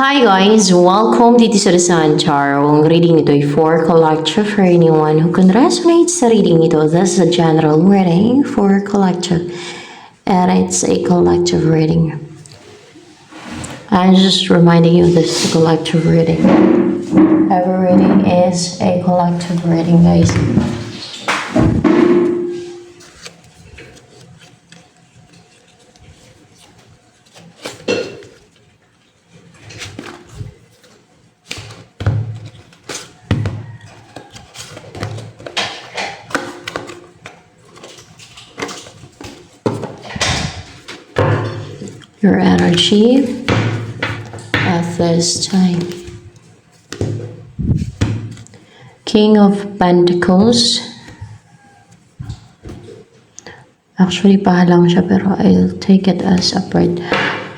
Hi guys! Welcome dito sa Sun Tarot. Ang reading nito ay for collective for anyone who can resonate sa reading ito. This is a general reading for collective. And it's a collective reading. I'm just reminding you this is a collective reading. Every reading is a collective reading, guys. Your energy at this time. King of Pentacles. Actually, pahalang siya pero I'll take it as upright.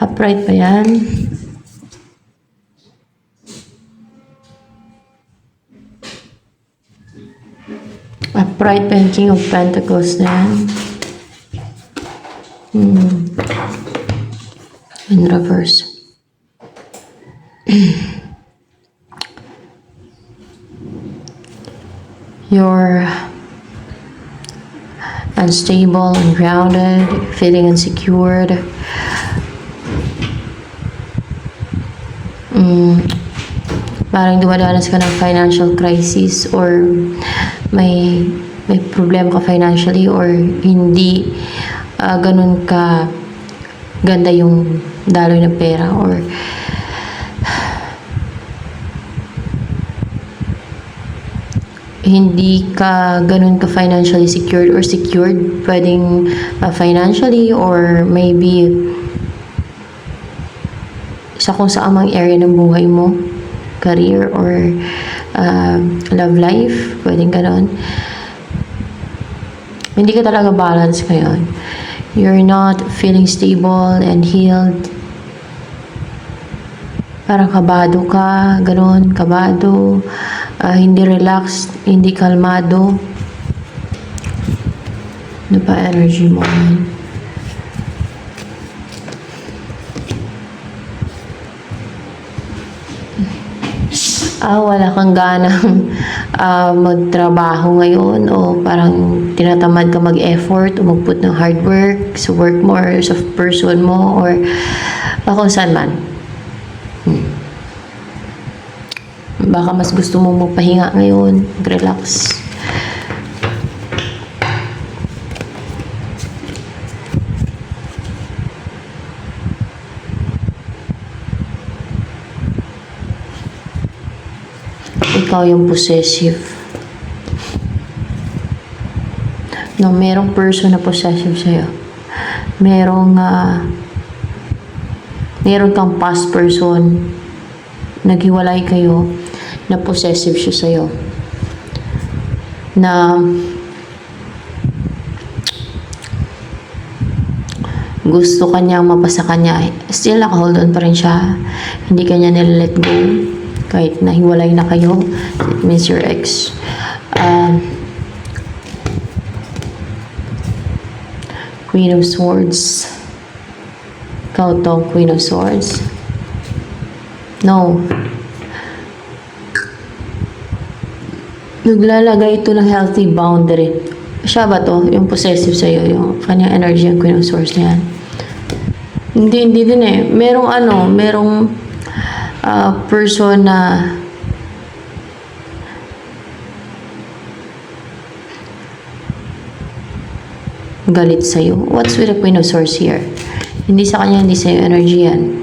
Upright ba yan? Upright ba yung King of Pentacles na yan? In reverse. You're unstable, ungrounded, feeling unsecured. Parang dumadanas ka ng financial crisis or may problema ka financially or hindi ganun ka ganda yung daloy ng pera or hindi ka ganun ka financially secured or secured, pwedeng financially or maybe sa kung saan mang area ng buhay mo, career or love life, pwedeng ganun. Hindi ka talaga balance ngayon. You're not feeling stable and healed. Parang kabado ka, ganun, kabado, hindi relaxed, hindi kalmado. Ano pa energy mo ngayon? Wala kang ganang magtrabaho ngayon o parang tinatamad ka mag-effort o mag-put ng hard work sa work mo or sa person mo or kung saan man. Baka mas gusto mo magpahinga ngayon, mag-relax. Ikaw yung possessive. No, merong person na possessive sa'yo. Merong kang past person, naghiwalay kayo, na possessive siya sa'yo. Na gusto kanyang mapasa kanya. Still naka-hold on pa rin siya. Hindi kanya nila-let go. Kahit nahiwalay na kayo. It means your ex. Queen of Swords. Ikaw to, Queen of Swords. No. Naglalagay ito ng healthy boundary. Siya ba to? Yung possessive sa'yo, yung kanyang energy, yung Queen of Swords na yan. Hindi din eh. Merong person na galit sa'yo. What's with the Queen of Swords here? Hindi sa kanya, hindi sa'yo energy yan.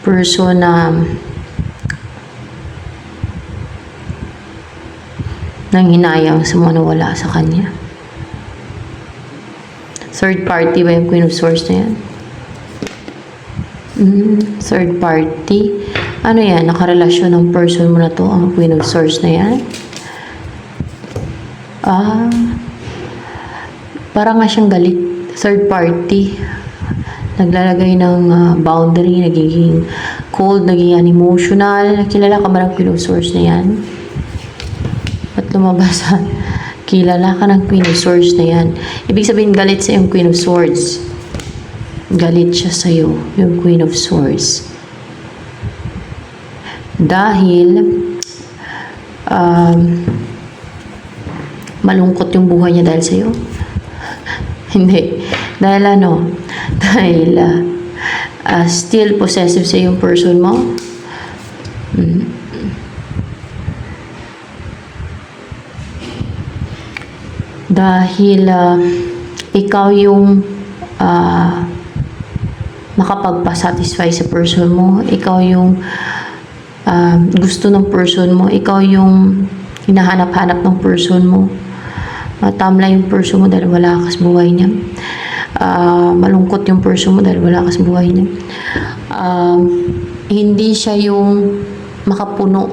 Person na nanghinayang sa mga nawala sa kanya. Third party ba yung Queen of Swords na yan? Third party. Ano yan? Nakarelasyon ng person mo na to, ang Queen of Swords na yan? Parang nga siyang galit. Third party. Naglalagay ng boundary, nagiging cold, nagiging unemotional. Kilala ka ba ng Queen of Swords na yan? At lumabas Kilala ka ng Queen of Swords na yan. Ibig sabihin, galit sa yung Queen of Swords. Galit siya sa'yo, yung Queen of Swords. Dahil, malungkot yung buhay niya dahil sa'yo. Hindi. Dahil dahil still possessive sa yung person mo. Dahil ikaw yung makapagpasatisfy sa person mo, ikaw yung gusto ng person mo, ikaw yung hinahanap-hanap ng person mo. Matamla yung person mo dahil wala ka sa buhay niya. Malungkot yung person mo dahil wala ka sa buhay niya. Hindi siya yung makapuno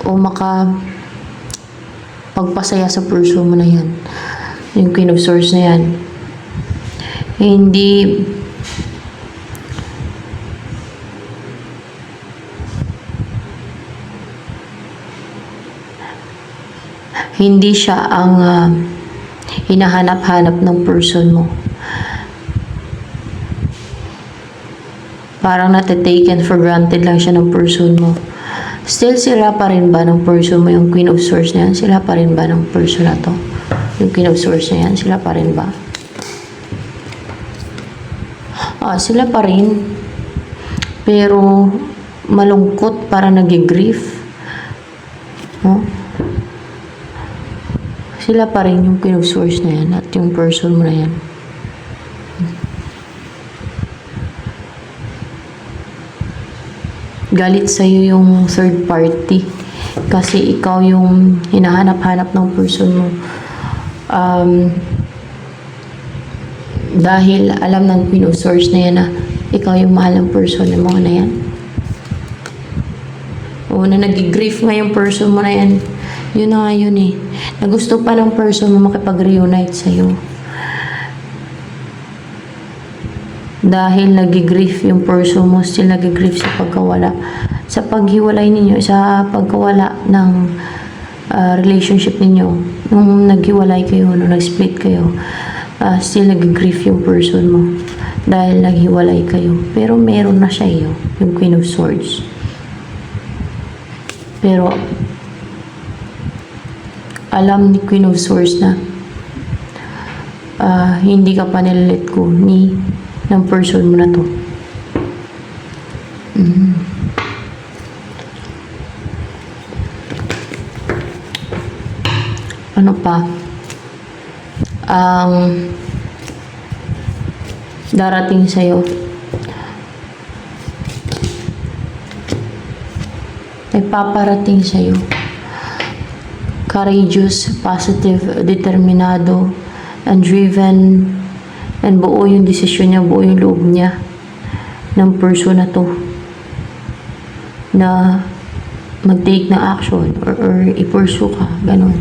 o pagpasaya sa person mo na yan. Yung Queen of Swords na yan. Hindi siya ang hinahanap-hanap ng person mo. Parang taken for granted lang siya ng person mo. Still, sila pa rin ba ng person mo yung Queen of Swords na yan? Sila pa rin ba ng person na to? Yung Queen of Swords na yan? Sila pa rin ba? Sila pa rin. Pero, malungkot, para nag-grief. No? Sila pa rin yung Queen of Swords na yan at yung person mo na yan. Galit sa'yo yung third party kasi ikaw yung hinahanap-hanap ng person mo. Dahil alam ng Queen of Swords na yan na ikaw yung mahal ng person mo na yan. O na nag-grief nga yung person mo na yan. Yun na nga yun eh. Na gusto pa ng person mo makipag-reunite sa'yo. Dahil nag-grief yung person mo, still nag-grief sa pagkawala. Sa paghiwalay ninyo, sa pagkawala ng relationship ninyo. Nung naghiwalay kayo, nung nag-split kayo, still nag-grief yung person mo. Dahil naghiwalay kayo. Pero meron na siya yung Queen of Swords. Pero, alam ni Queen of Swords na hindi ka pa nilalit ko ng person mo na to. Ano pa? Darating sa'yo. May paparating sa'yo. Courageous, positive, determinado, and driven, and buo yung desisyon niya, buo yung loob niya ng person na to na mag-take na action or i-pursue ka, ganun.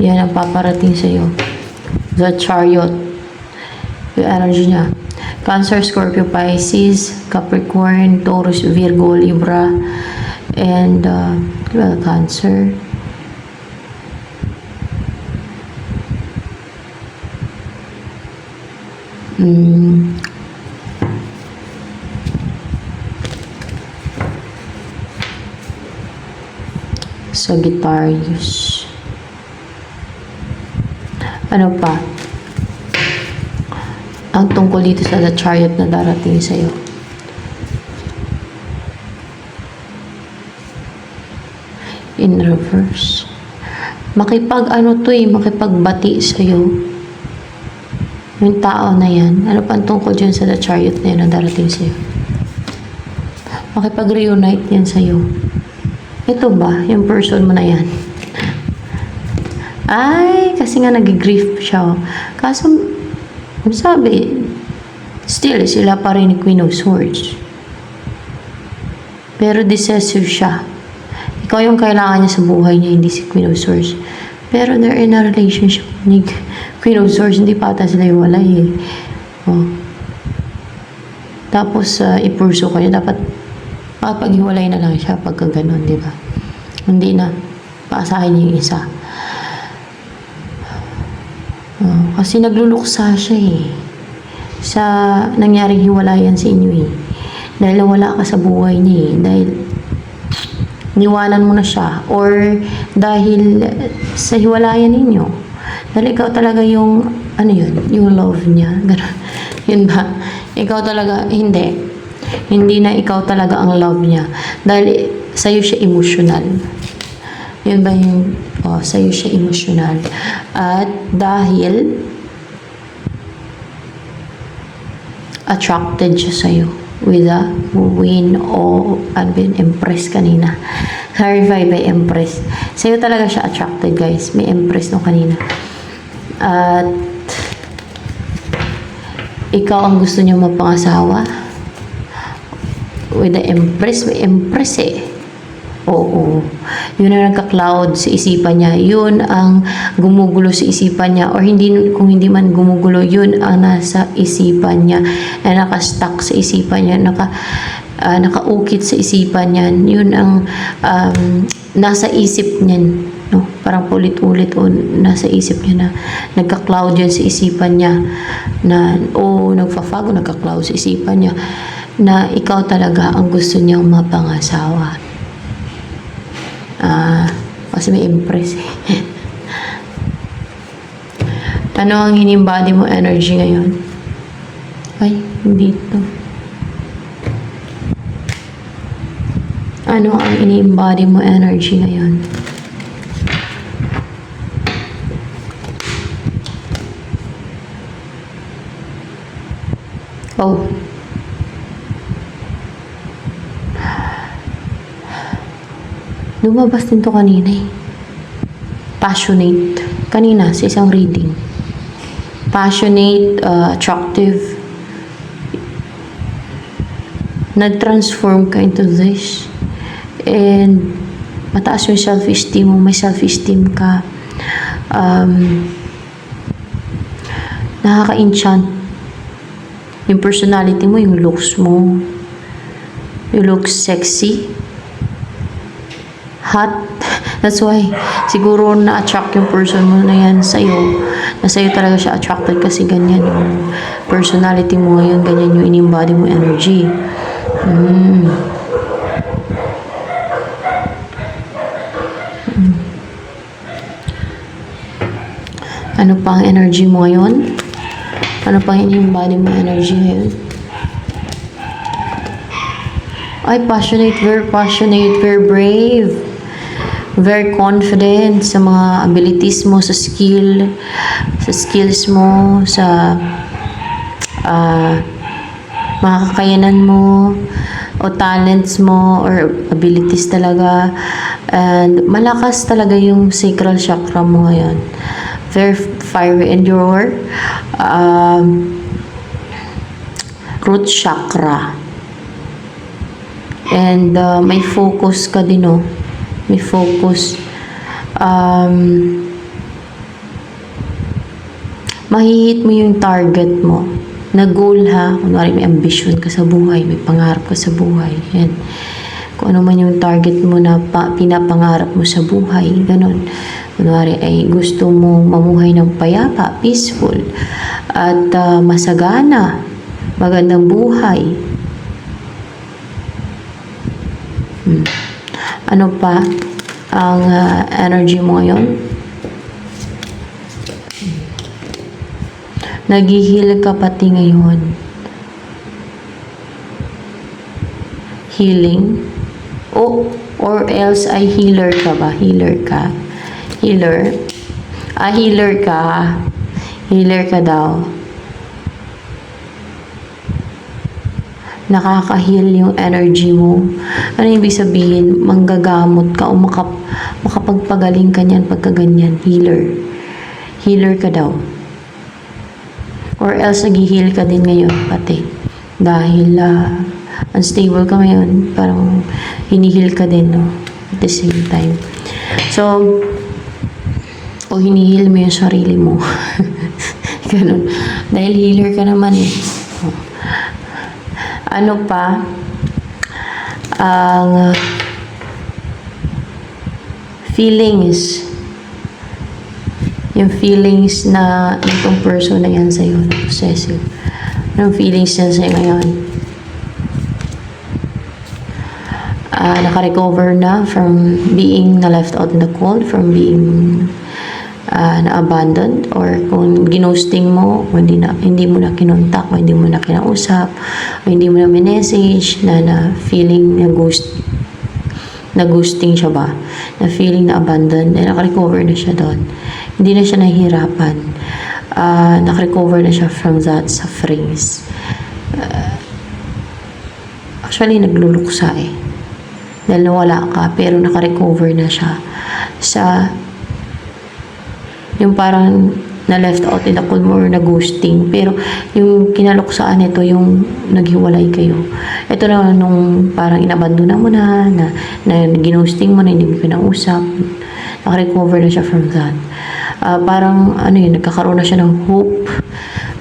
Yan ang paparating sa'yo. The Chariot, yung energy niya. Cancer, Scorpio, Pisces, Capricorn, Taurus, Virgo, Libra, and Cancer. Sagittarius. Ano pa? Ang tungkol dito sa The Chariot na darating sa'yo. In reverse. Makipagbati sa'yo. Yung tao na yan. Ano pa ang tungkol dyan sa The Chariot na yan na darating sa'yo? Makipag-reunite yan sa'yo. Ito ba? Yung person mo na yan. Ay, kasi nga nag-grief siya. Kaso, sabi, still, sila pa rin ni Queen of Swords. Pero decisive siya. Ikaw yung kailangan niya sa buhay niya, hindi si Queen of Swords. Pero they're in a relationship ni Queen of Swords, hindi pa ata sila iwalay eh. Oh. Tapos, i-pursue kayo. Dapat, makapaghiwalay na lang siya pagka ganun, di ba? Hindi na, paasahin niyo yung isa. Kasi nagluluksa siya eh. Sa nangyaring hiwalayan sa inyo eh. Dahil wala ka sa buhay niya eh. Dahil niwanan mo na siya. Or dahil sa hiwalayan ninyo. Dahil ikaw talaga yung, ano yun, yung love niya. Ganun. Yun ba? Ikaw talaga, hindi. Hindi na ikaw talaga ang love niya. Dahil sa'yo siya emotional. Yun ba yung, sa'yo siya emotional. At dahil attracted siya sa'yo with a win o Empress kanina. Clarify by Empress. Sa'yo talaga siya attracted, guys. May Empress no kanina. At ikaw ang gusto niya mapangasawa. With the Empress, may Empress eh. Oo. Yun ang nagka-cloud sa isipan niya. Yun ang gumugulo sa isipan niya. Or hindi, kung hindi man gumugulo, yun ang nasa isipan niya. Na naka-stuck sa isipan niya. Nakaukit sa isipan niya. Yun ang nasa isip niya. No? Parang ulit-ulit o nasa isip niya na nagka-cloud yun sa isipan niya. Na, nagfa-fog o nagka-cloud sa isipan niya. Na ikaw talaga ang gusto niyang mapangasawa. Kasi may Empress eh. Ano ang hinimbody mo energy ngayon? Ay, hindi ito. Ano ang ini-embody mo energy ngayon? Oh. Lumabas din to kanina eh. Passionate. Kanina, sa isang reading. Passionate, attractive. Nag-transform ka into this. And mataas yung self-esteem mo. May self-esteem ka. Nakaka-enchant. Yung personality mo, yung looks mo. You look sexy. Hot. That's why, siguro na-attract yung person mo na yan sa'yo. Na sa'yo talaga siya attracted kasi ganyan yung personality mo ngayon, ganyan yung in-embody mo energy. Ano pa ang energy mo ngayon? Ano pa ang in-embody mo energy ngayon? Ay, passionate, very brave. Very confident sa mga abilities mo, sa skills mo, sa mga kakayanan mo, o talents mo, or abilities talaga. And malakas talaga yung sacral chakra mo ngayon. Very fiery, and your root chakra. And may focus ka din, no? May focus. Mahihit mo yung target mo. Na goal ha. Kunwari may ambition ka sa buhay. May pangarap ka sa buhay. Yan. Kung ano man yung target mo na pinapangarap mo sa buhay. Ganon. Kunwari ay gusto mo mamuhay ng payapa, peaceful. At masagana. Magandang buhay. Ano pa ang energy mo ngayon? Naghihil ka pati ngayon. Healing. Or else ay healer ka ba? Healer ka. Healer. Healer ka. Healer ka daw. Nakaka-heal yung energy mo. Ano ibig sabihin? Manggagamot ka o makapagpagaling ka niyan pagka ganyan. Healer. Healer ka daw. Or else nag-heal ka din ngayon pati. Dahil unstable ka ngayon. Parang hinihil ka din, no? At the same time. So, o hinihil mo yung sarili mo. Ganun. Dahil healer ka naman eh. Ano pa ang feelings yung feelings na itong person na yan sa'yo, na possessive. Anong feelings niya sa'yo ngayon? Naka-recover na from being na left out in the cold, from being na-abandoned, or kung ginosting mo, hindi mo na kinontak, o hindi mo na kinausap, o hindi mo na minessage, na feeling na ghosting siya ba, na feeling na abandoned, naka-recover na siya doon. Hindi na siya nahihirapan. Naka-recover na siya from that sufferings. Actually, nagluluksa eh. Dahil nawala ka, pero naka-recover na siya sa yung parang na left out in the cold mo or na ghosting, pero yung kinaluksaan nito yung naghiwalay kayo. Ito na nung parang inabandona mo na ginosting mo na, hindi mo kinausap, naka-recover na siya from that. Parang nagkakaroon na siya ng hope,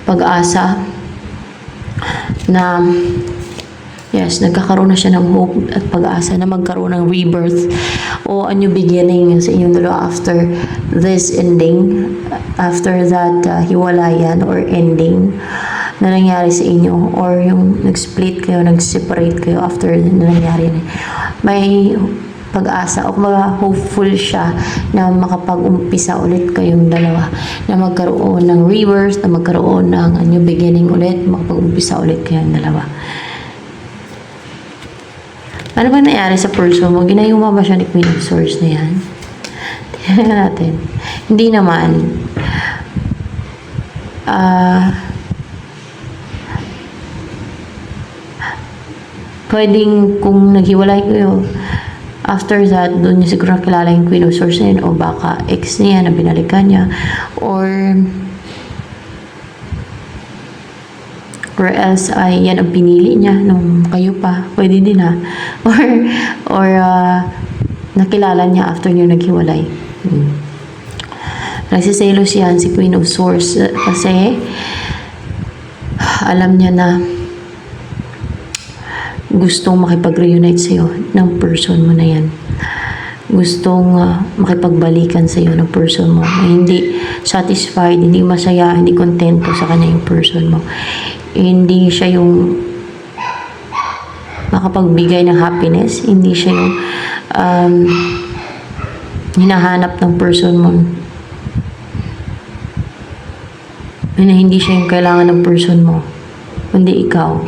pag-asa na nagkakaroon na siya ng hope at pag-asa na magkaroon ng rebirth o a new beginning sa inyong dalawa after this ending, after that hiwalayan or ending na nangyari sa inyo, or yung nag-split kayo, nag-separate kayo after na nangyari na. May pag-asa o mga hopeful siya na makapag-umpisa ulit kayong dalawa, na magkaroon ng rebirth, na magkaroon ng a new beginning ulit, makapag-umpisa ulit kayong dalawa. Ano ba nangyari sa person mo? Ginayuma ba siya ni Queen of Swords na yan? Tingnan natin. Hindi naman. Pwedeng kung naghiwalay kayo, after that, doon niya siguro nakilala yung Queen of Swords na yun, o baka ex niya na binalikan niya, or else ay yan ang pinili niya nung kayo pa. Pwede din ha. Or nakilala niya after niyo naghiwalay. Nagsiselos yan si Queen of Swords kasi alam niya na gustong makipag-reunite sa'yo ng person mo na yan. Gustong makipagbalikan sa'yo ng person mo na hindi satisfied, hindi masaya, hindi kontento sa kanya yung person mo. Hindi siya yung makapagbigay ng happiness, hindi siya yung hinahanap ng person mo, hindi siya yung kailangan ng person mo, kundi ikaw.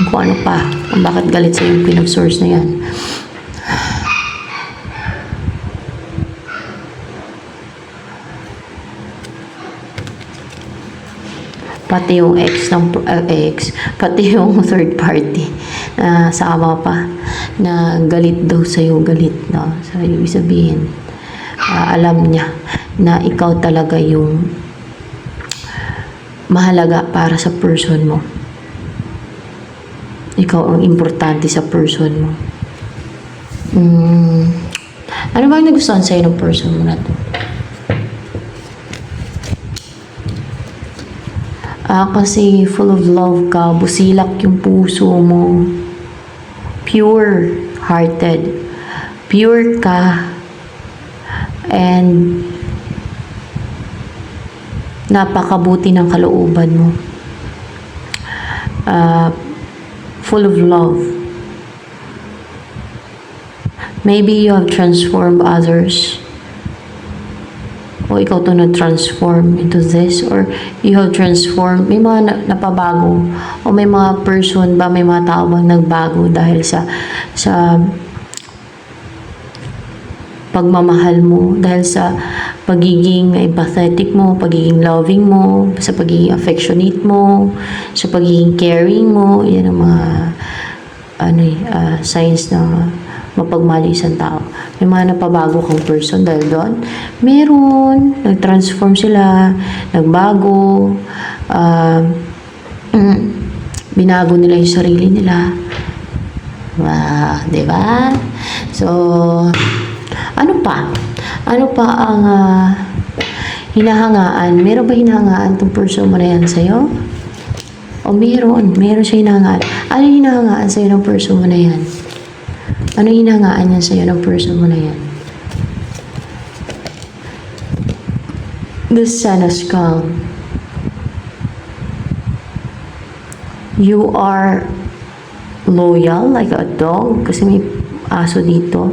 Kung ano pa, kung bakit galit sa yung Queen of Swords na yan. Pati yung pati yung third party na sama pa, na galit daw sa'yo, galit, no? So, ibig sabihin, alam niya na ikaw talaga yung mahalaga para sa person mo. Ikaw ang importante sa person mo. Ano ba yung nagustuhan sa'yo ng person mo na to? Kasi full of love ka, busilak yung puso mo, pure-hearted, pure ka, and napakabuti ng kalooban mo. Full of love. Maybe you have transformed others, o ikaw to na-transform into this, or you have transformed, may mga napabago, o may mga person ba, may mga tao bang nagbago dahil sa pagmamahal mo, dahil sa pagiging empathetic mo, pagiging loving mo, sa pagiging affectionate mo, sa pagiging caring mo. Yan ang mga signs na mapagmahal isang tao. May mga napabago kang person dahil doon. Meron, nag-transform sila, nagbago, binago nila yung sarili nila. Wow, diba? So, ano pa? Ano pa ang hinahangaan? Meron ba hinahangaan tong person mo na yan sa'yo? O meron siya hinahangaan. Ano yung hinahangaan sa'yo ng person mo na yan? Ano hinahangaan niya sa'yo ng person mo na yan? The Ten of Skull. You are loyal like a dog kasi may aso dito.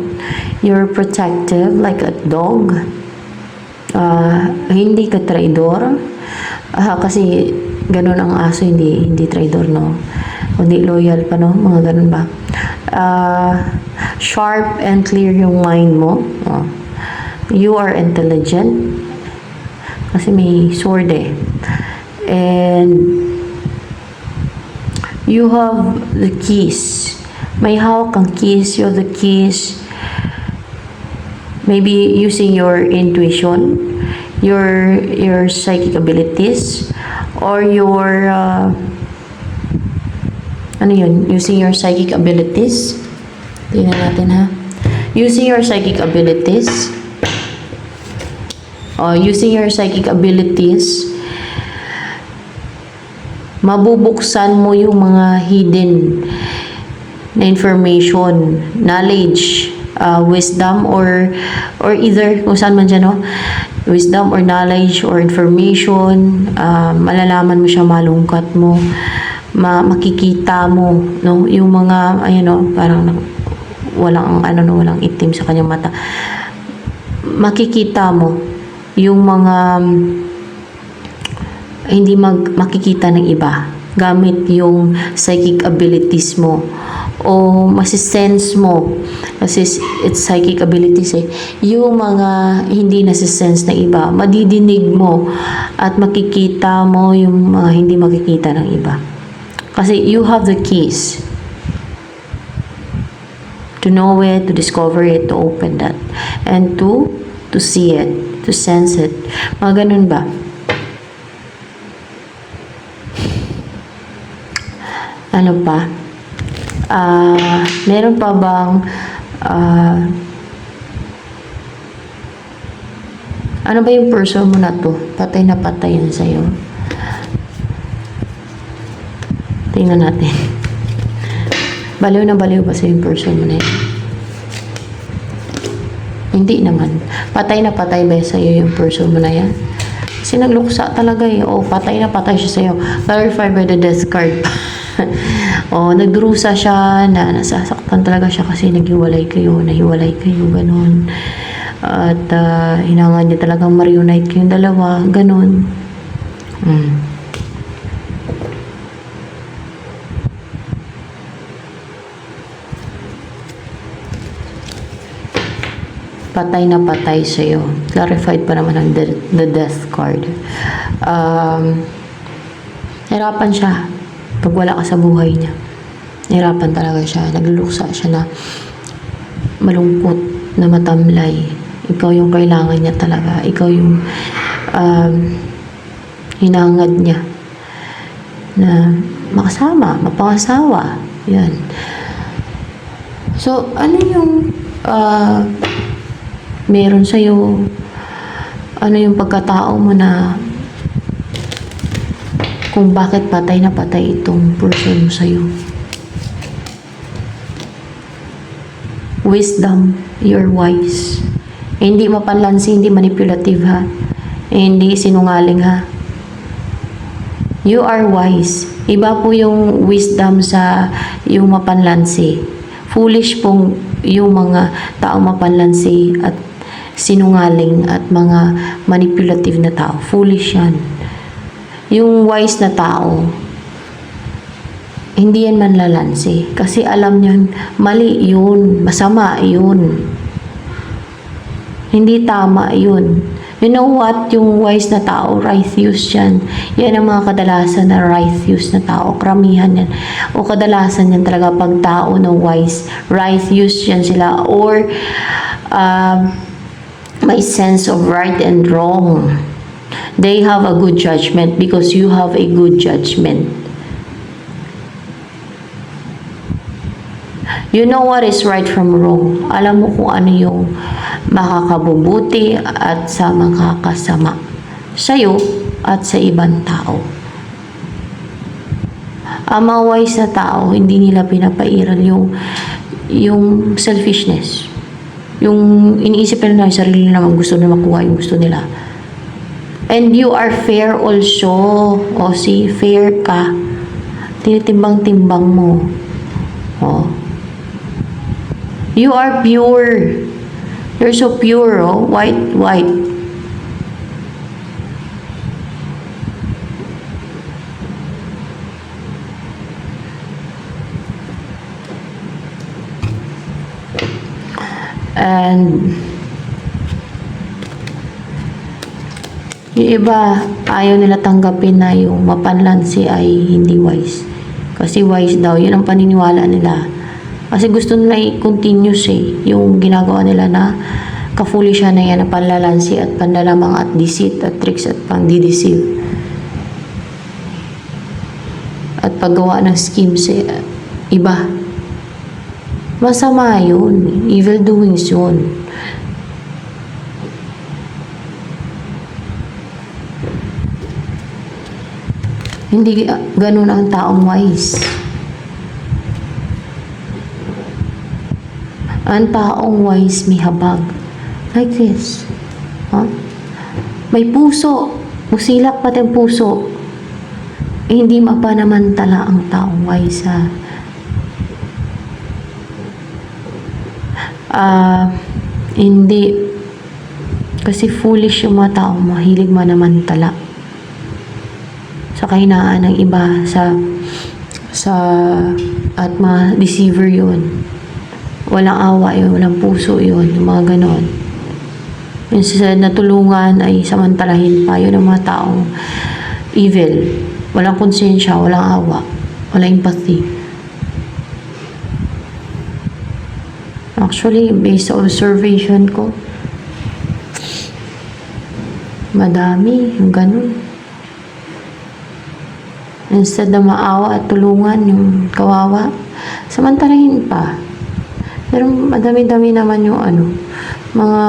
You're protective like a dog. Hindi ka traidor. Kasi ganun ang aso, hindi traidor, no? Hindi loyal pa, no? Mga ganun ba? Sharp and clear yung mind mo. You are intelligent. Kasi may sword eh. And you have the keys. May hawak kang keys. You have the keys. Maybe using your intuition, your psychic abilities, or your using your psychic abilities. Tingnan natin, ha. Using your psychic abilities. Using your psychic abilities, mabubuksan mo yung mga hidden na information, knowledge, wisdom, or either kung saan man dyan, no? Wisdom or knowledge or information, malalaman mo siya, malungkat mo, makikita mo, no? Yung mga, parang walang itim sa kanyang mata. Makikita mo yung mga hindi makikita ng iba gamit yung psychic abilities mo, o masisense mo kasi it's psychic abilities eh, yung mga hindi nasisense ng iba, madidinig mo at makikita mo yung mga hindi makikita ng iba kasi you have the keys to know it, to discover it, to open that, and to see it, to sense it. Mga ganun ba? Ano pa? Meron pa bang ano ba yung person mo na to? Patay na patay yan sa'yo. Tingnan natin. Baliw na baliw ba sa'yo yung person mo na yun? Hindi naman. Patay na patay ba sa'yo yung person mo na yan? Kasi nagluksa talaga eh. Patay na patay siya sa'yo. Clarified by the death card. Nagdurusa siya na nasasaktan talaga siya kasi nahiwalay kayo, ganun. At hinangan niya talagang ma-reunite kayong dalawa, ganun. Patay na patay sa'yo. Clarified pa naman ang the death card. Hirapan siya pag wala ka sa buhay niya. Hirapan talaga siya. Nagluluksa siya na malungkot, na matamlay. Ikaw yung kailangan niya talaga. Ikaw yung hinangad niya na makasama, mapangasawa. Yan. So, ano yung meron sa'yo? Ano yung pagkatao mo na kung bakit patay na patay itong person mo sa'yo? Wisdom, you're wise. Hindi mapanlansi, hindi manipulative, ha? Hindi sinungaling, ha? You are wise. Iba po yung wisdom sa yung mapanlansi. Foolish pong yung mga tao mapanlansi at sinungaling at mga manipulative na tao. Foolish yan. Yung wise na tao, hindi yan manlalansi. Kasi alam niyan, mali yun, masama yun. Hindi tama yun. You know what? Yung wise na tao, righteous yan. Yan ang mga kadalasan na righteous na tao. Karamihan yan. O kadalasan yan talaga pag tao na wise, righteous yan sila. Or may sense of right and wrong. They have a good judgment because you have a good judgment. You know what is right from wrong. Alam mo kung ano yung makakabubuti at sa makakasama sa'yo at sa ibang tao. Ang mga wise na tao, hindi nila pinapairal yung selfishness. Yung iniisip nila na yung sarili nila naman gusto nila makuha yung gusto nila. And you are fair also. O, see, fair ka. Tinitimbang-timbang mo. O. You are pure. You're so pure, oh. White, white. And yung iba, ayaw nila tanggapin na yung mapanlansi ay hindi wise. Kasi wise daw, yun ang paniniwala nila. Kasi gusto nila i-continuous yung ginagawa nila na ka-foolish na yan na panlalansi at panlalamang at deceit at tricks at pang-dideceive. At paggawa ng schemes iba. Masama yun. Evil doings yun. Hindi ganun ang taong wise. Ang taong wise may habag. Like this. Huh? May puso. Musilak pati ang puso. Hindi mapanamantala ang taong wise, ha? Hindi. Kasi foolish yung mga taong mahilig manamantala sa kahinaan ng iba, at mga deceiver yun. Walang awa yun, walang puso yun, yung mga ganon. Instead na tulungan ay samantalahin pa yun ng mga taong evil. Walang konsensya, walang awa, walang empathy. Actually, based sa observation ko, madami yung ganon. Instead na maawa at tulungan yung kawawa, samantalahin pa. Pero madami-dami naman yung mga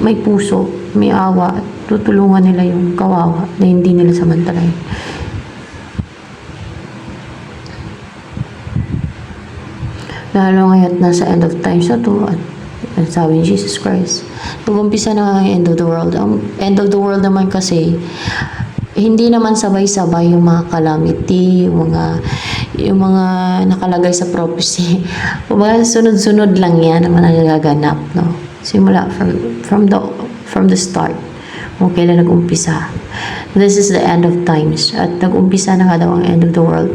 may puso, may awa, at tutulungan nila yung kawawa na hindi nila samantalahin. Lalo ngayon nasa end of times na to, at sabi ni Jesus Christ, nag-umpisa na ang end of the world. Ang end of the world naman kasi, hindi naman sabay-sabay yung mga calamity, yung mga nakalagay sa prophecy. Kumbaga sunod-sunod lang yan naman ang nagaganap, no? Simula from the start, kung kailan nag-umpisa. This is the end of times, at nag-umpisa na nga daw ang end of the world.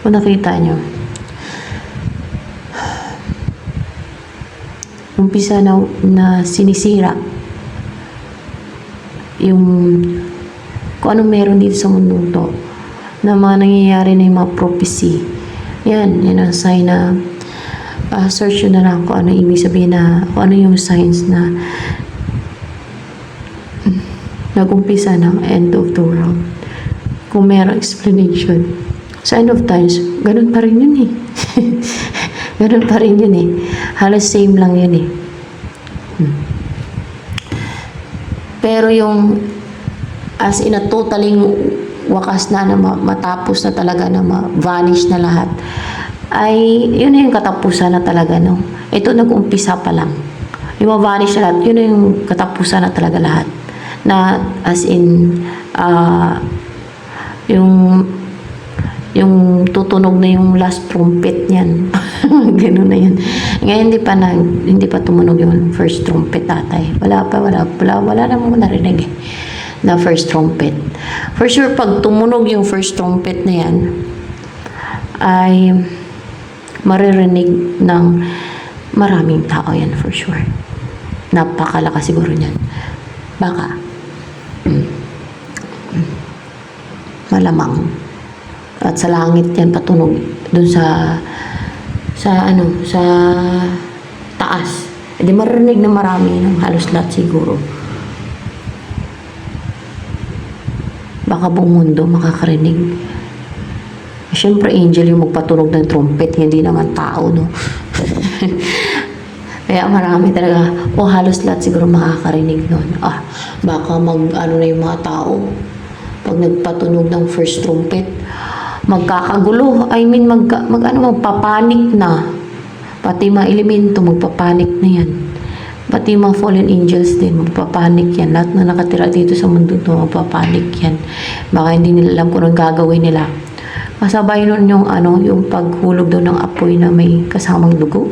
Kung nakita nyo, umpisa na sinisira yung kung anong meron dito sa mundong to, na mga nangyayari na yung mga prophecy. Yan ang sign na search yun na lang kung ano ibig sabihin, na kung ano yung signs na nag-umpisa ng end of the world. Kung merong explanation sa end of times, ganun pa rin yun ganun pa rin yun halos same lang yun Pero yung as in a totaling wakas na matapos na talaga na ma-vanish na lahat, ay yun yung katapusan na talaga, no? Ito nag-umpisa pa lang. Yung ma-vanish na lahat, yun yung katapusan na talaga lahat. Na as in yung tutunog na yung last trumpet niyan. Ganun na yun. Ngayon hindi pa tumunog yung first trumpet tatay. Wala namang narinig na first trumpet. For sure, pag tumunog yung first trumpet na yan, ay maririnig ng maraming tao yan for sure. Napakalakas siguro niyan. Baka. Malamang. At sa langit yan patunog. Dun sa taas. Hindi maririnig na marami ng halos lahat siguro. Baka buong mundo makakarinig. Siyempre, angel yung magpatunog ng trumpet, hindi naman tao, no? Kaya marami talaga, halos lahat siguro makakarinig nun. Baka na yung mga tao. Pag nagpatunog ng first trumpet, magkakagulo. magpapanik na. Pati mga elemento, magpapanik na yan. Pati yung mga fallen angels din, magpapanik yan. Lahat na nakatira dito sa mundo to, magpapanik yan. Baka hindi nila alam kung anong gagawin nila. Kasabay nun yung yung paghulog daw ng apoy na may kasamang dugo.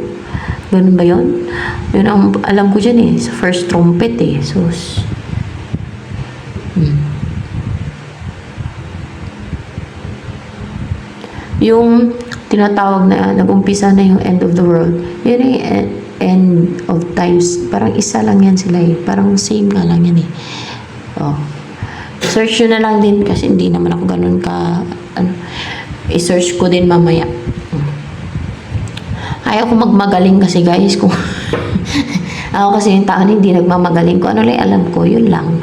Ganun ba yun? Yun ang alam ko dyan eh, sa first trumpet eh. So, yung tinatawag na nag-umpisa na yung end of the world, yun yung end of times. Parang isa lang yan sila eh. Parang same nga lang yan eh. Oh. Search nyo na lang din kasi hindi naman ako ganun ka i-search ko din mamaya. Ayaw ko magmagaling kasi guys kung ako kasi yung tao na hindi nagmamagaling ko. Ano lang alam ko, yun lang.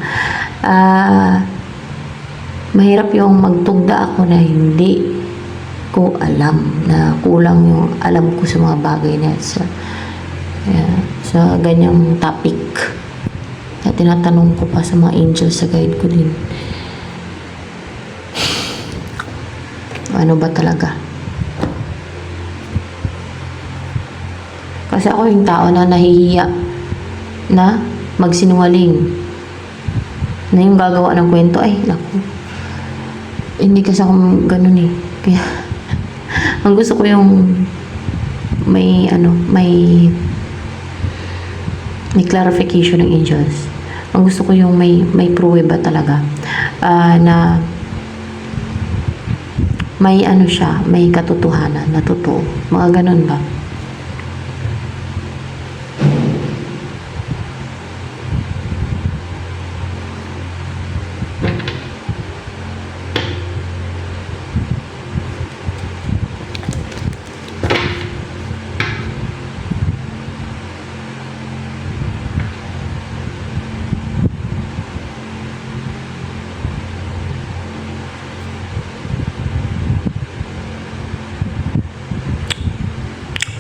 Mahirap yung magtugda ako na hindi ko alam, na kulang yung alam ko sa mga bagay na sa ganyang topic. Kaya tinatanong ko pa sa mga angels sa guide ko din. Ano ba talaga? Kasi ako yung tao na nahihiya na magsinungaling. Na yung gagawa ng kwento, ay, naku. Hindi kasi ako ganun eh. Kaya, ang gusto ko yung may clarification ng angels. Ang gusto ko yung may pruweba talaga. Na may siya, may katotohanan na totoo. Mga ganun ba?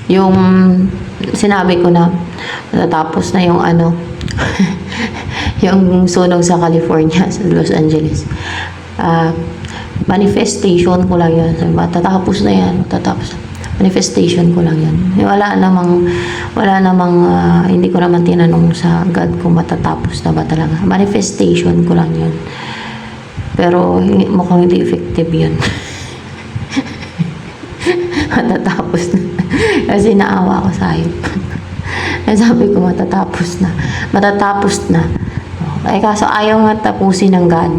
Yung sinabi ko na matatapos na yung yung sunog sa California, sa Los Angeles. Manifestation ko lang yun. Matatapos na yan. Matatapos. Manifestation ko lang yun. Wala namang hindi ko naman tinanong sa God kung matatapos na ba talaga. Manifestation ko lang yun. Pero mukhang hindi effective yun. Matatapos na. Kasi naawa ako sa hayop. Kaya sabi ko matatapos na. Matatapos na. Ay kaso ayaw nga tapusin ng God.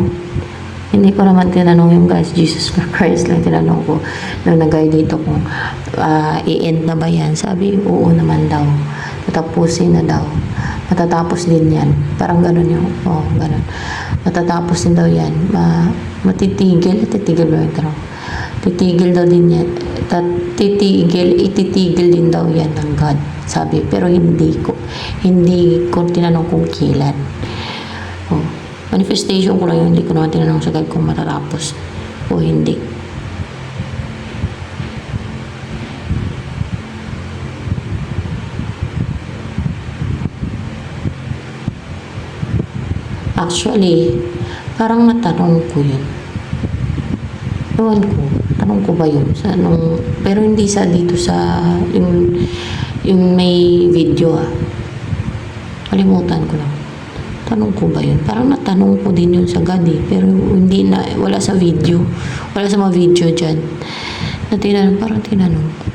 Hindi ko naman tinanong yung guys, Jesus Christ lang tinanong ko nung nag-guide dito kung i-end na ba yan. Sabi, oo naman daw. Tatapusin na daw. Matatapos din yan. Parang ganun yung, ganun. Matatapos din daw yan. Ititigil ba yung tanong? Titigil daw din yan. Ititigil din daw yan ng God. Sabi, pero hindi ko tinanong kung kailan. Manifestation ko lang yun. Hindi ko naman tinanong sa God kung matatapos o hindi. Actually, parang natanong ko yun. Ewan ko. Tanong ko ba yun? Pero hindi sa dito sa yung may video Kalimutan ko lang. Tanong ko ba yun? Parang natanong ko din yun sa God pero hindi na, wala sa video. Wala sa mga video dyan. Parang tinanong ko.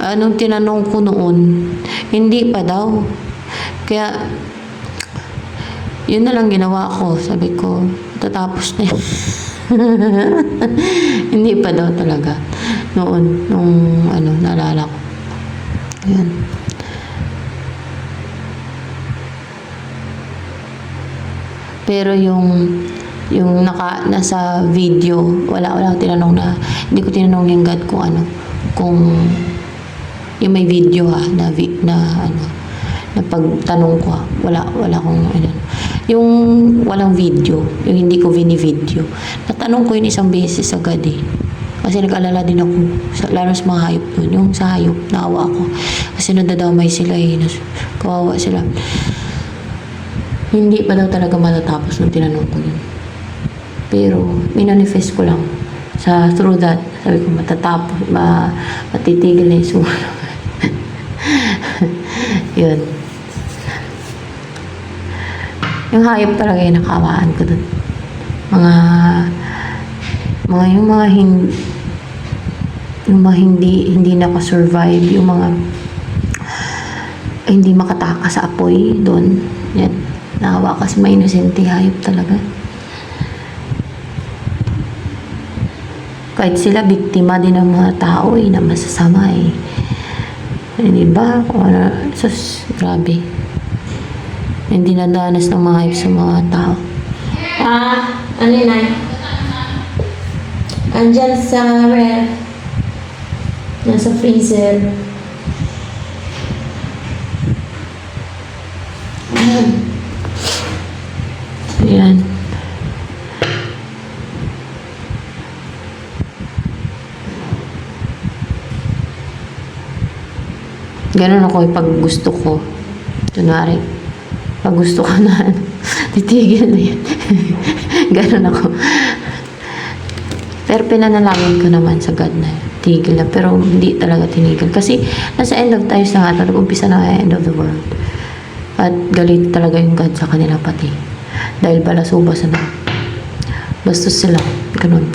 Anong tinanong ko noon? Hindi pa daw. Kaya, yun na lang ginawa ko. Sabi ko, tatapos na yun. Hindi pa daw talaga. Noon, naalala ko. Ayan. Pero yung nasa video, wala akong tinanong na, hindi ko tinanong yung God kung yung may video na pagtanong ko wala akong yung walang video, yung hindi ko video. Natanong ko yun isang beses sa God kasi nag-alala din ako lalo sa mga hayop dun. Yung sa hayop, naawa ako kasi nadadamay sila kawawa sila. Hindi pa daw talaga matatapos nung tinanong ko yun. Pero, minanifest ko lang. Through that, sabi ko, matitigil na yung sumunod. Yun. Yung hayop talaga yung nakawaan ko dun. Yung mga hindi nakasurvive, yung mga hindi makatakas sa apoy doon. Yan. Nakawa kasi may inosente hayop talaga. Kahit sila, biktima din ng mga tao na masasama diba? Sus, grabe. Hindi nadanas ng mga hayop sa mga tao. Ano yun, Nay? Andyan sa ref. Nasa freezer. Ayan. Ganun ako pag gusto ko. Kunwari, pag gusto ko na, titigil na yan. Ganun ako. Pero pinanalangin ko naman sa God na tigil na. Pero hindi talaga tinigil. Kasi nasa end of times na nga, nag-umpisa na end of the world. At galit talaga yung God sa kanila pati. Dahil balasubas na. Bastos sila. Ganun.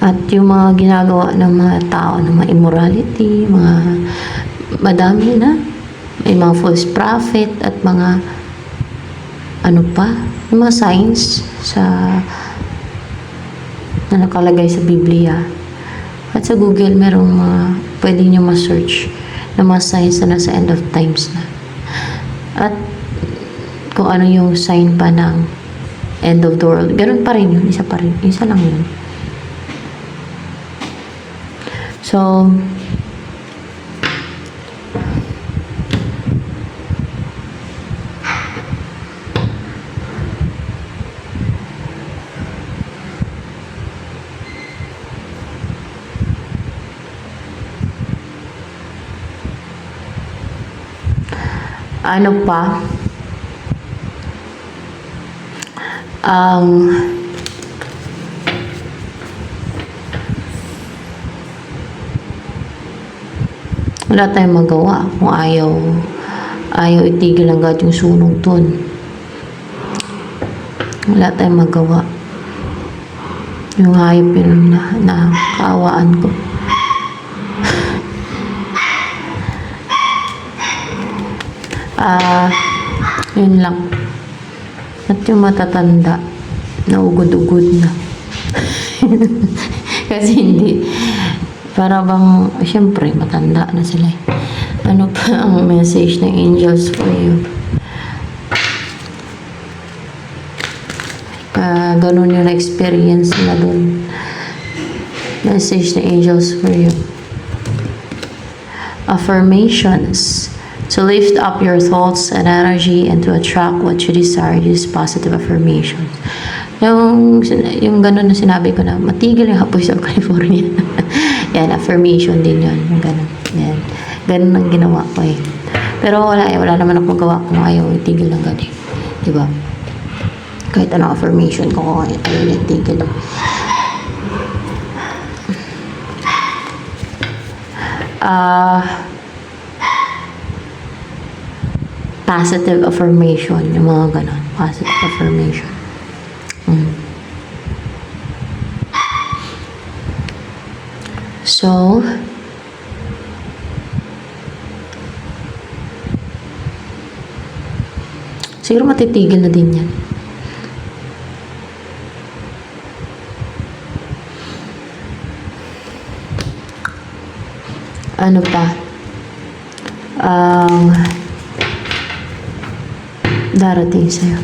At yung mga ginagawa ng mga tao ng mga immorality, mga madami na. May mga false prophet at mga ano pa, yung mga signs na nakalagay sa Biblia. At sa Google, merong mga pwede nyo ma-search na mga signs na nasa end of times na. At kung ano yung sign pa ng end of the world. Ganun pa rin yun. Isa pa rin. Isa lang yun. So, ano pa? Wala tayong magawa kung ayaw itigil ng God yung sunog dun. Wala tayong magawa. Yung hayop yun na kaawaan ko. Yun lang. At yung matatanda, naugod-ugod na. Kasi hindi, para bang, syempre, matanda na sila. Ano pa ang message ng angels for you? Ganun yung experience nila dun. Message ng angels for you. Affirmations. To lift up your thoughts and energy and to attract what you desire, use positive affirmations. Yung ganun na sinabi ko na, matigil yung apoy sa California. Yan, affirmation din yun. Yung ganun. Yan. Ganun ang ginawa ko Pero wala naman akong magawa kung ayaw itigil ng God Diba? Kahit anong affirmation ko kung ayaw itigil. Positive affirmation, yung mga ganon. Positive affirmation. So, siguro matitigil na din yan. Ano pa? Darating sa'yo.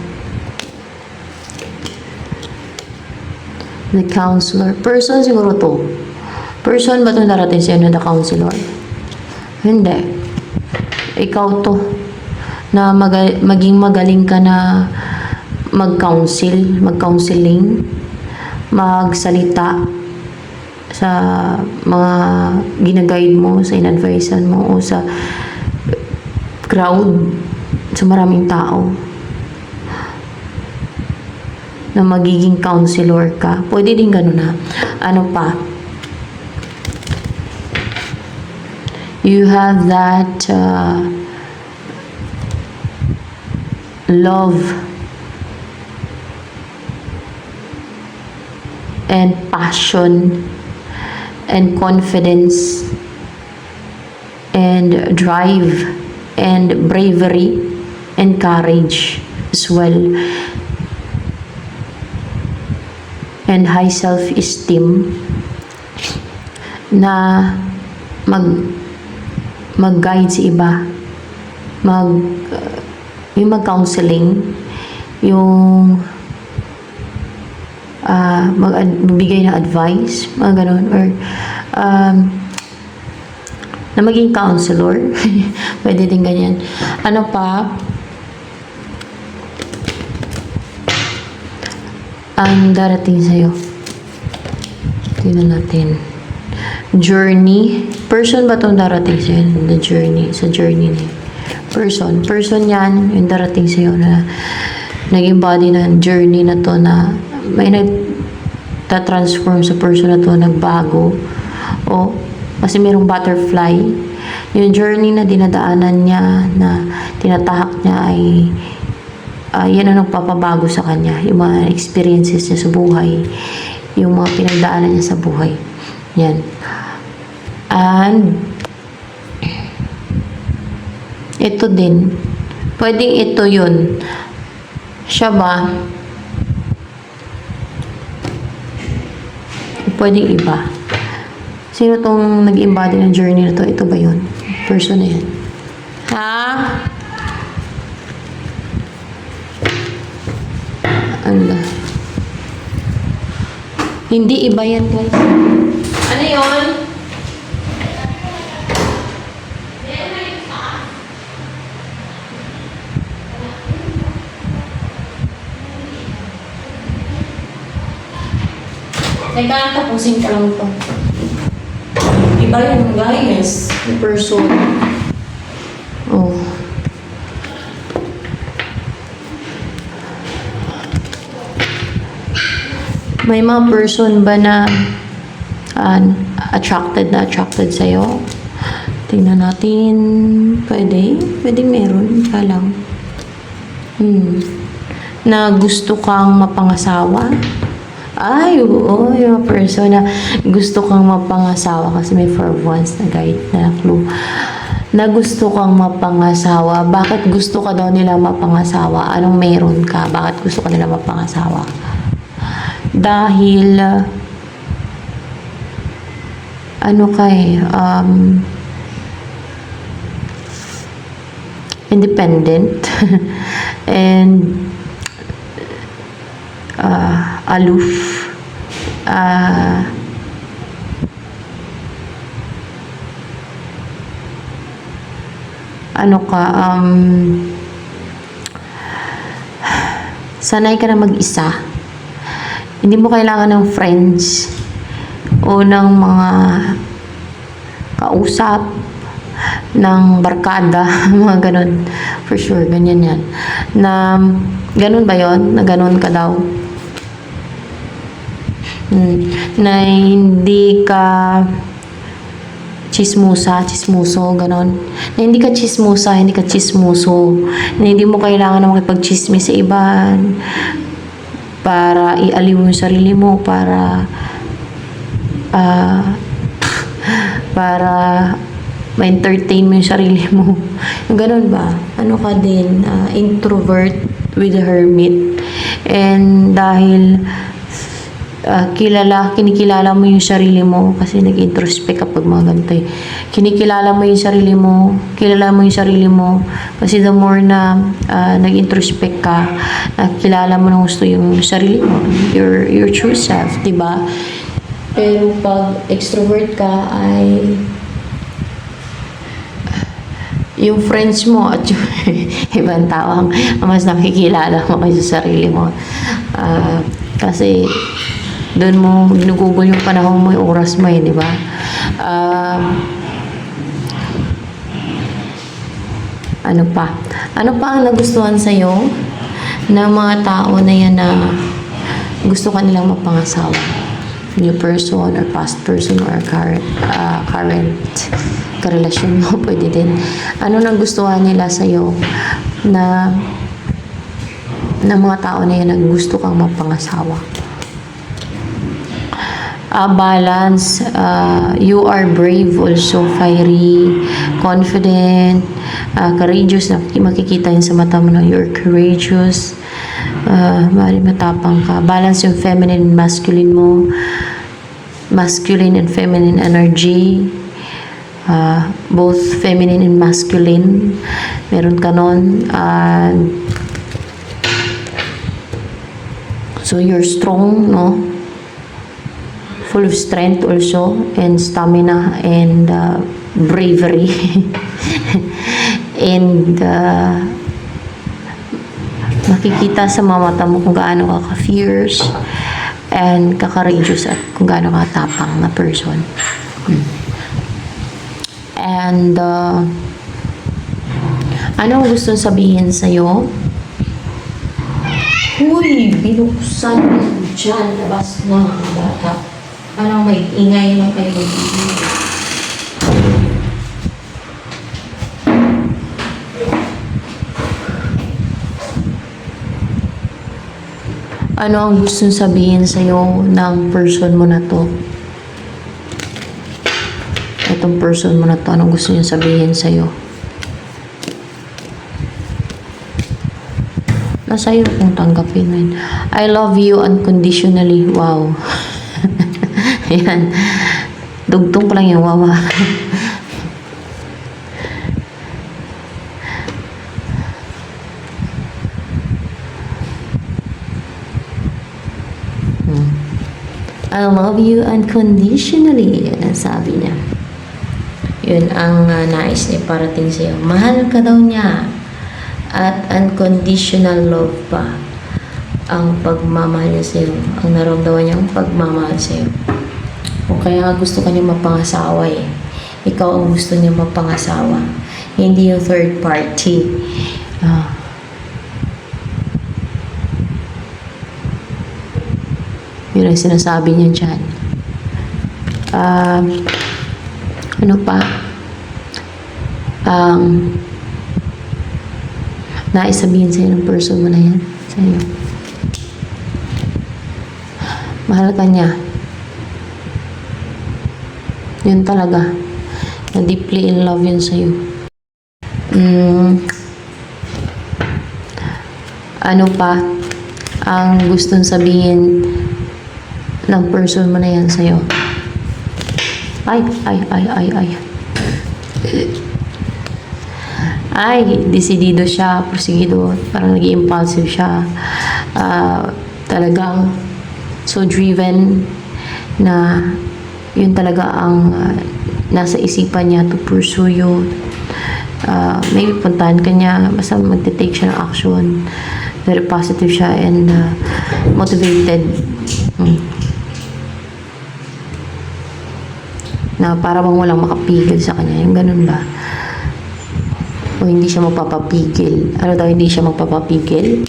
The counselor. Person siguro to. Person ba itong darating sa'yo na the counselor? Hindi. Ikaw to. Na maging magaling ka na mag-counseling, magsalita sa mga ginaguide mo, sa in-advisean mo, o sa crowd, sa maraming tao. na magiging counselor ka. Pwede din ganun na. Ano pa? You have that love and passion and confidence and drive and bravery and courage as well, and high self-esteem na mag-guide sa iba, yung mag-counseling, yung magbigay na advice, mga ganun, or na maging counselor. Pwede din ganyan. Ano pa? Ang darating sa'yo. Tingnan natin. Journey. Person ba itong darating sa'yo? The journey. Sa journey na yun. Person. Person yan, yung darating sa'yo na nag-embody ng journey na to, na may nagtatransform sa person na to, nagbago. O, kasi mayroong butterfly. Yung journey na dinadaanan niya, na tinatahak niya ay yan ang nagpapabago sa kanya. Yung mga experiences niya sa buhay. Yung mga pinagdaanan niya sa buhay. Yan. And ito din. Pwedeng ito yun. Siya ba? Pwedeng iba. Sino tong nag-embody ng journey na to? Ito ba yun? Person na yan. Ha? Ano? Hindi iba yan, guys. Ano yun? Teka, tapusin ka lang ito. Iba yun, guys. The person. Oh. May mga person ba na attracted sa'yo? Tingnan natin. Pwede? Pwede meron. Ka lang. Na gusto kang mapangasawa? Ay, oo. Yung person na gusto kang mapangasawa, kasi may for once na guide na clue. Na gusto kang mapangasawa. Bakit gusto ka daw nila mapangasawa? Anong meron ka? Bakit gusto ka nila mapangasawa? Dahil ano ka independent and aloof, ano ka, sanay ka na mag-isa. Hindi mo kailangan ng friends o ng mga kausap, ng barkada, mga ganun. For sure, ganyan yan. Na, ganun ba yon? Na ganun ka daw? Na hindi ka chismuso, ganon. Na hindi ka chismuso, na hindi mo kailangan na makipag-chismis sa iba para ialiw yung sarili mo, para ma-entertain mo yung sarili mo. Yung ganon ba? Ano ka din, introvert with a hermit. And dahil kinikilala mo yung sarili mo, kasi nag-introspect kapag mga ganito eh. Kinikilala mo yung sarili mo, kilala mo yung sarili mo, kasi the more na nag-introspect ka, kilala mo na gusto yung sarili mo, your true self, diba? Pero pag extrovert ka ay yung friends mo at yung ibang tao ang mas nakikilala mo kayo sa sarili mo. Kasi doon mo ginugugol yung panahon mo, yung oras mo, di ba? Ano pa? Ano pa ang nagustuhan sa'yo ng mga tao na yan na gusto ka nilang mapangasawa. New person or past person or current karelasyon mo, pwede din. Ano nang gustuhan nila sa'yo na mga tao na yan na gusto kang mapangasawa? Balance, you are brave also, fiery, confident, courageous, na makikita yun sa mata mo na you're courageous, matapang ka. Balance yung feminine and masculine mo, masculine and feminine energy, both feminine and masculine, meron ka nun. So you're strong, no? Full of strength also, and stamina, and bravery. And makikita sa mga mata mo kung gaano ka ka-fierce and ka-courageous at kung gaano ka tapang na person. And ano ang gusto sabihin sa'yo? Uy, binuksan mo dyan, labas na mga bata. Parang may ingay lang kayo. Ano ang gusto sabihin sa'yo ng person mo na to? Itong person mo na to, anong gusto niya sabihin sa'yo? Nasa iyo kung tanggapin mo yun. I love you unconditionally. Wow. Ayan. Dugtong pa lang yung wawa. I love you unconditionally. Yan ang sabi niya. Yun ang nais niya parating sa'yo. Mahal ka daw niya. At unconditional love pa ang pagmamahal niya sa'yo. Ang naramdaman niya ang pagmamahal sa'yo. O kaya gusto ka niya mapangasawa eh. Ikaw ang gusto niya mapangasawa. Hindi yung third party. Yun ang sinasabi niya dyan. Ano pa? Nais sabihin sa'yo ng person mo na yan. Sa'yo. Mahal ka niya. Yun talaga. Na deeply in love yun sa'yo. Ano pa ang gustong sabihin ng person mo na yan sa'yo? Ay, desidido siya, porsigido, parang naging impulsive siya. Talagang so driven na yun talaga ang nasa isipan niya to pursue you. Maybe puntahan ka niya, basta magte-take siya ng action. Very positive siya and motivated. Na para bang walang makapigil sa kanya. Yung ganun ba? O hindi siya magpapapigil. Ano daw, hindi siya magpapapigil?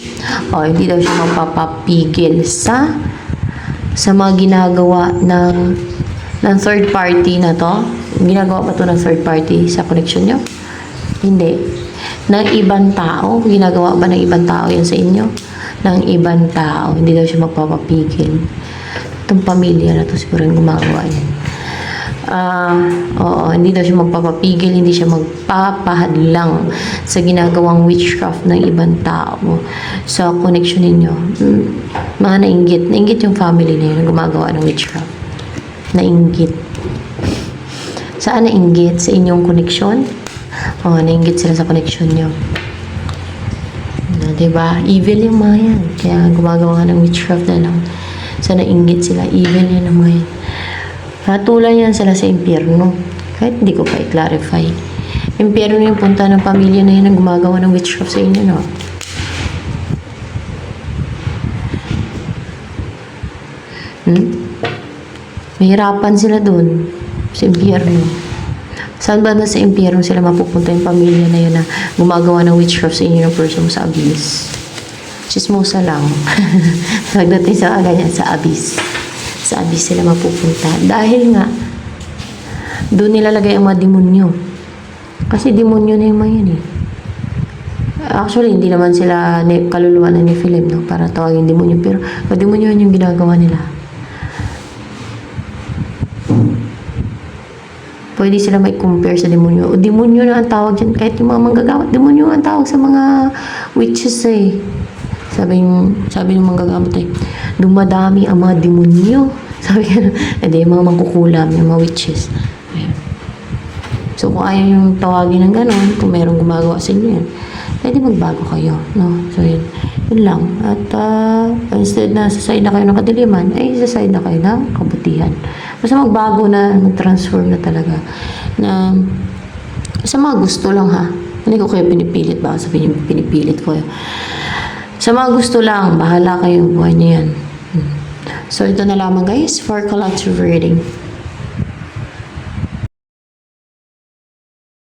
O hindi daw siya magpapapigil sa mga ginagawa ng third party na to. Ginagawa pa to ng third party sa connection nyo? Hindi. Ng ibang tao? Ginagawa ba ng ibang tao yan sa inyo? Ng ibang tao. Hindi daw siya magpapapigil. Itong pamilya na to siguro yung gumagawa yan. Hindi daw siya magpapapigil, hindi siya magpapahadlang sa ginagawang witchcraft ng ibang tao sa connection ninyo. Mga nainggit yung family na yun na gumagawa ng witchcraft. Nainggit. Saan nainggit? Sa inyong connection? Nainggit sila sa connection nyo. Diba? Evil yung mga yan. Kaya gumagawa ng witchcraft na lang. Sa nainggit sila, evil yan ang mga yan. Hatulan yan sila sa impyerno. Kahit hindi ko pa i-clarify. Impyerno yung punta ng pamilya na yun na gumagawa ng witchcraft sa inyo, no? Mahirapan sila dun sa impyerno. Saan ba na sa impyerno sila mapupunta yung pamilya na yun na gumagawa ng witchcraft sa inyo ng person mo sa abyss? chismosa lang. Pagdating sa ganyan, sa abyss. Sa abyss sila mapupunta. Dahil nga, doon nilalagay ang mga demonyo. Kasi demonyo na yung mga yan eh. Actually, hindi naman sila kaluluwa na ni Philip, no? Para tawagin demonyo. Pero, demonyo yung ginagawa nila. Pwede sila may compare sa demonyo. O demonyo na ang tawag dyan. Kahit yung mga manggagamot, demonyo ang tawag sa mga witches eh. Sabi ng manggagamot eh, dumadami ang mga demonyo. Sabi ka, hindi, yung mga mangkukulam, yung mga witches. Ayan. So, kung ayaw yung tawagin ng gano'n, kung merong gumagawa sa inyo yan, pwede magbago kayo, no? So, yun lang. At, instead na sa side na kayo ng kadiliman, ay sa side na kayo ng kabutihan. Basta magbago na, mag-transform na talaga. Na, sa mga gusto lang ha. Hindi ko kayo pinipilit, baka sabihin niyo pinipilit ko. Sa mga gusto lang, bahala kayo, buhay niyo yan. So, ito na lamang guys, for collective reading.